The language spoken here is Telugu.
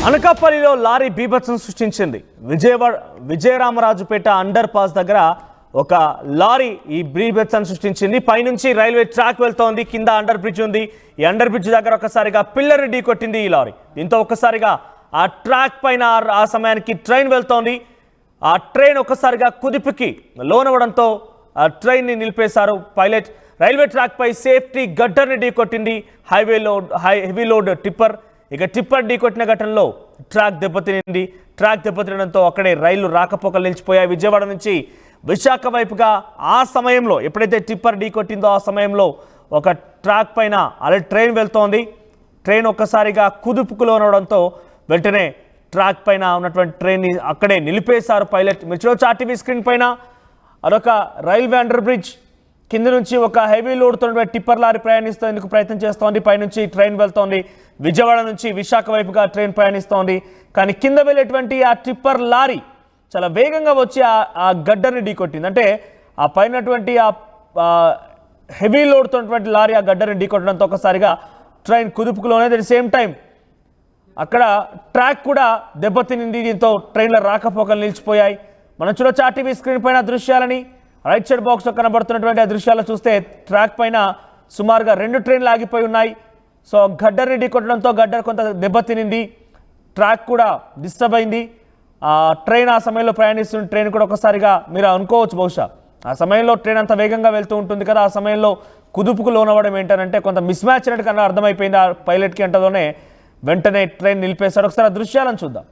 అనకాపల్లిలో లారీ బీభత్సం సృష్టించింది. విజయరామరాజుపేట అండర్ పాస్ దగ్గర ఒక లారీ ఈ బీభత్సం సృష్టించింది. పైనుంచి రైల్వే ట్రాక్ వెళ్తోంది, కింద అండర్ బ్రిడ్జ్ ఉంది. ఈ అండర్ బ్రిడ్జ్ దగ్గర ఒక్కసారిగా పిల్లర్ ఢీ కొట్టింది ఈ లారీ. దీంతో ఒక్కసారిగా ఆ ట్రాక్ పైన ఆ సమయానికి ట్రైన్ వెళ్తోంది. ఆ ట్రైన్ ఒక్కసారిగా కుదిపుకి లోనవడంతో ఆ ట్రైన్ని నిలిపేశారు పైలట్. రైల్వే ట్రాక్ పై సేఫ్టీ గడ్డర్ని ఢీ కొట్టింది హెవీ లోడ్ టిప్పర్. ఇక టిప్పర్ ఢీ కొట్టిన ఘటనలో ట్రాక్ దెబ్బతినింది. ట్రాక్ దెబ్బతినడంతో అక్కడే రైళ్లు రాకపోకలు నిలిచిపోయాయి. విజయవాడ నుంచి విశాఖ వైపుగా ఆ సమయంలో ఎప్పుడైతే టిప్పర్ ఢీ కొట్టిందో ఆ సమయంలో ఒక ట్రాక్ పైన ఆల్రెడీ ట్రైన్ వెళ్తోంది. ట్రైన్ ఒక్కసారిగా కుదుపుకు లోనవడంతో వెంటనే ట్రాక్ పైన ఉన్నటువంటి ట్రైన్ని అక్కడే నిలిపేశారు పైలట్. మీరు చూడొచ్చు ఆర్టీవీ స్క్రీన్ పైన అదొక రైల్వే అండర్ బ్రిడ్జ్. కింద నుంచి ఒక హెవీ లోడ్తో టిప్పర్ లారీ ప్రయాణిస్తేందుకు ప్రయత్నం చేస్తోంది. పైనుంచి ట్రైన్ వెళ్తోంది. విజయవాడ నుంచి విశాఖ వైపుగా ట్రైన్ ప్రయాణిస్తోంది. కానీ కింద వెళ్ళేటువంటి ఆ టిప్పర్ లారీ చాలా వేగంగా వచ్చి ఆ గడ్డర్ని ఢీకొట్టింది. అంటే ఆ పైనటువంటి ఆ హెవీ లోడ్తో లారీ ఆ గడ్డర్ని ఢీకొట్టడంతో ఒకసారిగా ట్రైన్ కుదుపుకులోనే అట్ ది సేమ్ టైం అక్కడ ట్రాక్ కూడా దెబ్బతినింది. దీంతో ట్రైన్ల రాకపోకలు నిలిచిపోయాయి. మనం చూడొచ్చు ఆర్టీవీ స్క్రీన్ పైన దృశ్యాలని. రైట్ సైడ్ బాక్స్లో కనబడుతున్నటువంటి ఆ దృశ్యాలు చూస్తే ట్రాక్ పైన సుమారుగా 2 ట్రైన్లు ఆగిపోయి ఉన్నాయి. సో గడ్డర్ని ఢీకొట్టడంతో గడ్డర్ కొంత దెబ్బతినింది. ట్రాక్ కూడా డిస్టర్బ్ అయింది. ట్రైన్ ఆ సమయంలో ప్రయాణిస్తున్న ట్రైన్ కూడా ఒకసారిగా మీరు అనుకోవచ్చు, బహుశా ఆ సమయంలో ట్రైన్ అంత వేగంగా వెళ్తూ ఉంటుంది కదా, ఆ సమయంలో కుదుపుకు లోనవ్వడం ఏంటంటే కొంత మిస్ మ్యాచ్ అన్నట్టు కన్నా అర్థమైపోయింది ఆ పైలట్కి. అంటలోనే వెంటనే ట్రైన్ నిలిపేశారు. ఒకసారి ఆ దృశ్యాలను చూద్దాం.